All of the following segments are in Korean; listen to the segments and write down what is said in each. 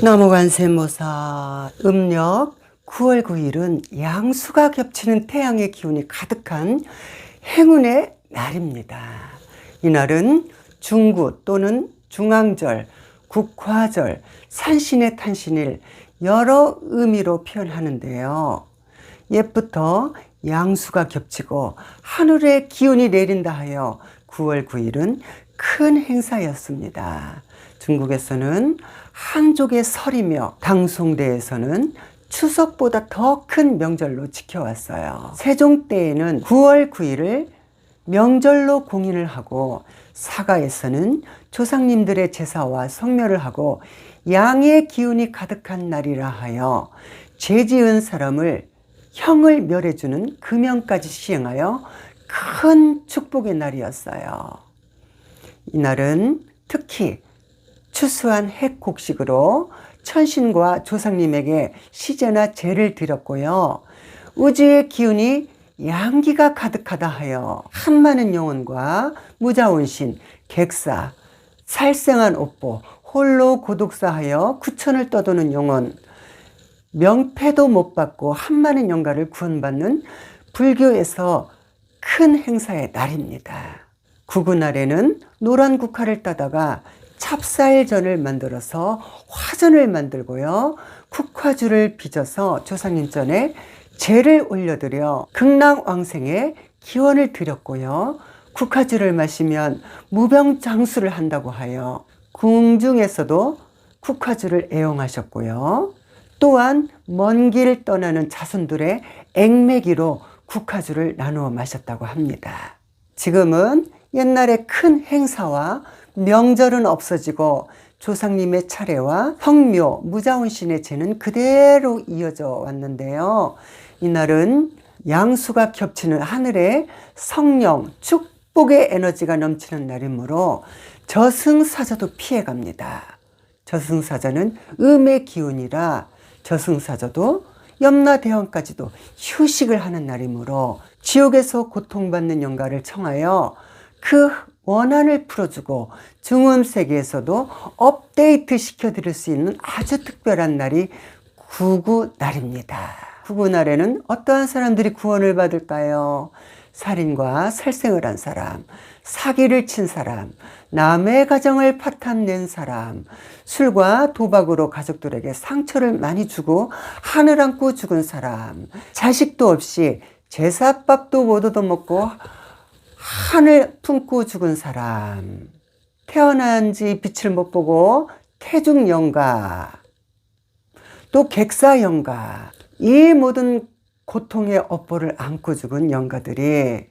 추나무관세모사 음력 9월 9일은 양수가 겹치는 태양의 기운이 가득한 행운의 날입니다. 이날은 중구 또는 중앙절, 국화절, 산신의 탄신일 여러 의미로 표현하는데요. 옛부터 양수가 겹치고 하늘의 기운이 내린다 하여 9월 9일은 큰 행사였습니다. 중국에서는 한족의 설이며 당송대에서는 추석보다 더 큰 명절로 지켜왔어요. 세종 때에는 9월 9일을 명절로 공인을 하고 사가에서는 조상님들의 제사와 성묘를 하고 양의 기운이 가득한 날이라 하여 죄 지은 사람을 형을 멸해주는 금연까지 시행하여 큰 축복의 날이었어요. 이날은 특히 추수한 핵곡식으로 천신과 조상님에게 시제나 제를 드렸고요. 우주의 기운이 양기가 가득하다 하여 한많은 영혼과 무자온신, 객사, 살생한 옥보, 홀로 고독사하여 구천을 떠도는 영혼, 명패도 못 받고 한많은 영가를 구원받는 불교에서 큰 행사의 날입니다. 구구날에는 노란 국화를 따다가 찹쌀전을 만들어서 화전을 만들고요. 국화주를 빚어서 조상님 전에 제를 올려드려 극락왕생의 기원을 드렸고요. 국화주를 마시면 무병장수를 한다고 하여 궁중에서도 국화주를 애용하셨고요. 또한 먼 길 떠나는 자손들의 액매기로 국화주를 나누어 마셨다고 합니다. 지금은 옛날의 큰 행사와 명절은 없어지고 조상님의 차례와 성묘, 무자온신의 제는 그대로 이어져 왔는데요. 이날은 양수가 겹치는 하늘에 성령, 축복의 에너지가 넘치는 날이므로 저승사자도 피해갑니다. 저승사자는 음의 기운이라 저승사자도 염라대왕까지도 휴식을 하는 날이므로 지옥에서 고통받는 영가를 청하여 그 원한을 풀어주고 중음세계에서도 업데이트 시켜드릴 수 있는 아주 특별한 날이 구구날입니다. 구구날에는 어떠한 사람들이 구원을 받을까요? 살인과 살생을 한 사람, 사기를 친 사람, 남의 가정을 파탄낸 사람, 술과 도박으로 가족들에게 상처를 많이 주고 하늘 안고 죽은 사람, 자식도 없이 제사밥도 못 얻어먹고 하늘 품고 죽은 사람, 태어난 지 빛을 못 보고 태중영가, 또 객사영가, 이 모든 고통의 업보를 안고 죽은 영가들이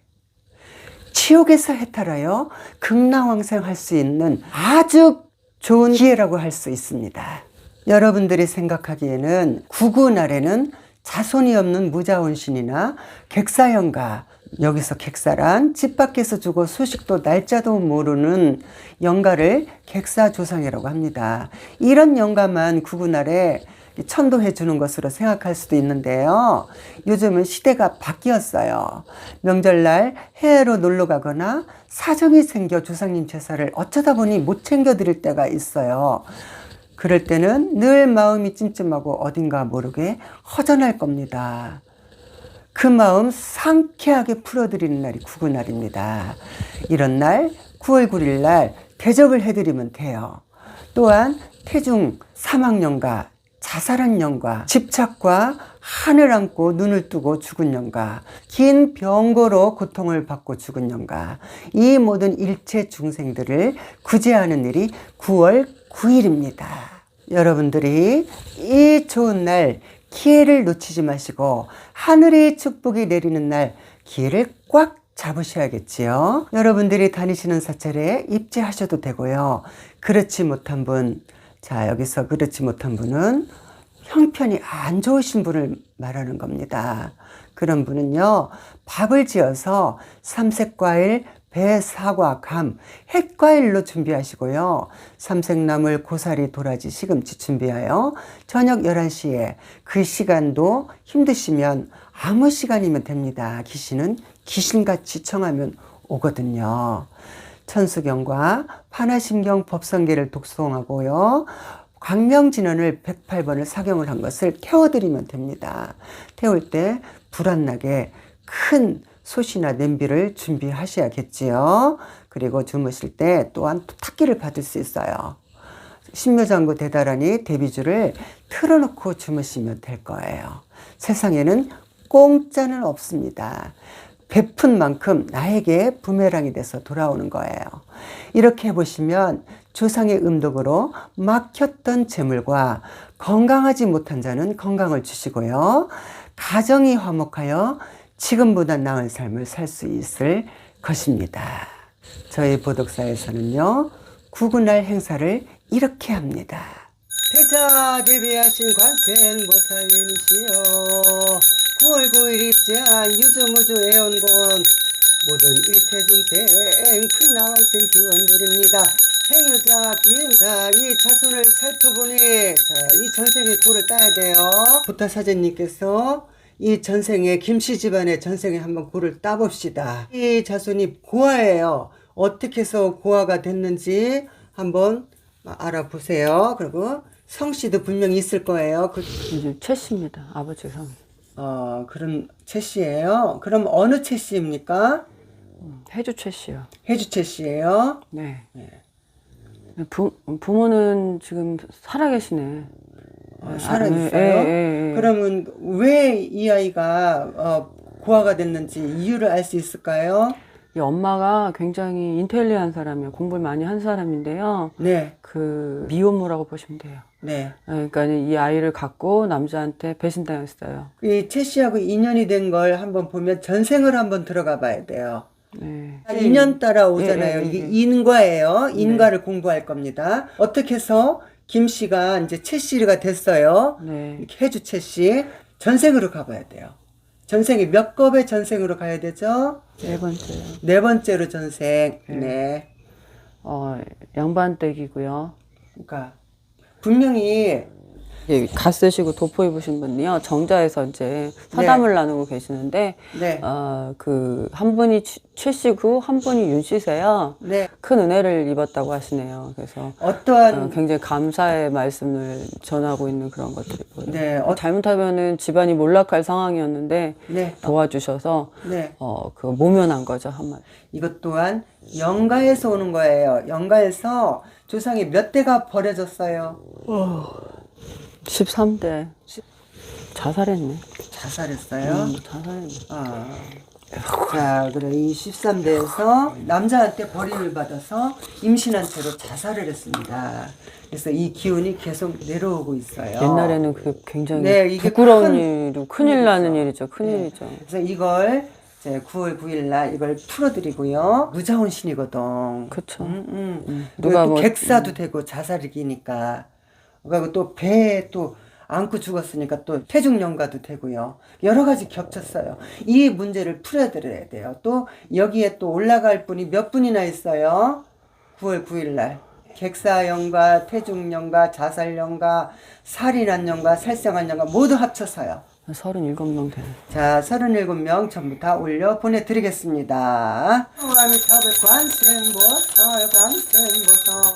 지옥에서 해탈하여 극락왕생할 수 있는 아주 좋은 기회라고 할 수 있습니다. 여러분들이 생각하기에는 구구날에는 자손이 없는 무자온신이나 객사영가, 여기서 객사란 집 밖에서 죽어 소식도 날짜도 모르는 영가를 객사조상이라고 합니다. 이런 영가만 구구날에 천도해 주는 것으로 생각할 수도 있는데요. 요즘은 시대가 바뀌었어요. 명절날 해외로 놀러 가거나 사정이 생겨 조상님 제사를 어쩌다 보니 못 챙겨 드릴 때가 있어요. 그럴 때는 늘 마음이 찜찜하고 어딘가 모르게 허전할 겁니다. 그 마음 상쾌하게 풀어드리는 날이 구구날입니다. 이런 날 9월 9일 날 대접을 해드리면 돼요. 또한 태중 사망영가, 자살한 영가, 집착과 하늘 안고 눈을 뜨고 죽은 영가, 긴 병고로 고통을 받고 죽은 영가, 이 모든 일체 중생들을 구제하는 일이 9월 9일입니다. 여러분들이 이 좋은 날 기회를 놓치지 마시고 하늘의 축복이 내리는 날 기회를 꽉 잡으셔야겠지요. 여러분들이 다니시는 사찰에 입지하셔도 되고요. 그렇지 못한 분, 자 여기서 그렇지 못한 분은 형편이 안 좋으신 분을 말하는 겁니다. 그런 분은요, 밥을 지어서 삼색과일, 배, 사과, 감, 햇과일로 준비하시고요. 삼색나물, 고사리, 도라지, 시금치 준비하여 저녁 11시에 그 시간도 힘드시면 아무 시간이면 됩니다. 귀신은 귀신같이 청하면 오거든요. 천수경과 판화심경 법성계를 독송하고요. 광명진원을 108번을 사경을 한 것을 태워드리면 됩니다. 태울 때 불 안 나게 큰 솥이나 냄비를 준비하셔야겠지요. 그리고 주무실 때 또한 탁기를 받을 수 있어요. 신묘장구 대다라니 대비주를 틀어놓고 주무시면 될 거예요. 세상에는 공짜는 없습니다. 베푼 만큼 나에게 부메랑이 돼서 돌아오는 거예요. 이렇게 해보시면 조상의 음덕으로 막혔던 재물과 건강하지 못한 자는 건강을 주시고요. 가정이 화목하여 지금보다 나은 삶을 살 수 있을 것입니다. 저희 보덕사에서는요, 구군할 행사를 이렇게 합니다. 대자 대비하신 관세음보살님이시여, 9월 9일 입장 유주무주 애원곤 모든 일체중생 극락왕생 기원드립니다. 행여자 김, 이 자손을 살펴보니 이 전생의 고를 따야 돼요. 부타사제님께서 이 전생에 김씨 집안의 전생에 한번 고를 따봅시다. 이 자손이 고아예요. 어떻게 해서 고아가 됐는지 한번 알아보세요. 그리고 성씨도 분명히 있을 거예요. 이제 최씨입니다. 아버지 성. 그럼 최씨예요. 그럼 어느 최씨입니까? 해주 최씨요. 해주 최씨예요. 네. 부모는 지금 살아계시네. 살아있어요? 예. 그러면 왜 이 아이가 고아가 됐는지 이유를 알 수 있을까요? 이 엄마가 굉장히 인텔리한 사람이에요. 공부를 많이 한 사람인데요. 네. 그 미혼모라고 보시면 돼요. 네. 그러니까 이 아이를 갖고 남자한테 배신당했어요. 이 최씨하고 인연이 된 걸 한번 보면 전생을 한번 들어가 봐야 돼요. 네. 인연 따라 오잖아요. 예. 이게 인과예요. 인과를 공부할 겁니다. 어떻게 해서 김씨가 이제 최씨가 됐어요. 네. 이렇게 해주 최씨. 전생으로 가봐야 돼요. 전생이 몇 겁의 전생으로 가야 되죠? 네 번째요. 네 번째로 전생. 네. 양반댁이고요. 그러니까 분명히 가 쓰시고 도포 입으신 분이요. 정자에서 이제 사담을 나누고 계시는데, 네. 그, 한 분이 최씨고, 한 분이 윤씨세요. 네. 큰 은혜를 입었다고 하시네요. 그래서, 어떠한 굉장히 감사의 말씀을 전하고 있는 그런 것들이고요. 네. 잘못하면은 집안이 몰락할 상황이었는데, 네. 도와주셔서, 네. 그, 모면한 거죠, 한마디. 이것 또한 영가에서 오는 거예요. 영가에서 조상이 몇 대가 버려졌어요. 13대. 자살했네. 자살했어요. 자살했네. 자, 그래 이 13대에서 남자한테 버림을 받아서 임신한 채로 자살을 했습니다. 그래서 이 기운이 계속 내려오고 있어요. 옛날에는 그 굉장히 네, 이게 부끄러운 일이고 큰일 나는 일이죠. 큰일이죠. 그래서 이걸 이제 9월 9일 날 이걸 풀어드리고요. 무자원 신이거든. 그쵸. 누가 누가 뭐- 객사도 되고 자살이기니까. 그리고 또 배에 또 안고 죽었으니까 또 태중영가도 되고요. 여러 가지 겹쳤어요. 이 문제를 풀어드려야 돼요. 또 여기에 또 올라갈 분이 몇 분이나 있어요. 9월 9일 날. 객사영가, 태중영가, 자살영가, 살인한 영가, 살생한 영가 모두 합쳐서요. 37명 되네. 자, 37명 전부 다 올려 보내드리겠습니다. 아미타불 관세음보살 관세음보살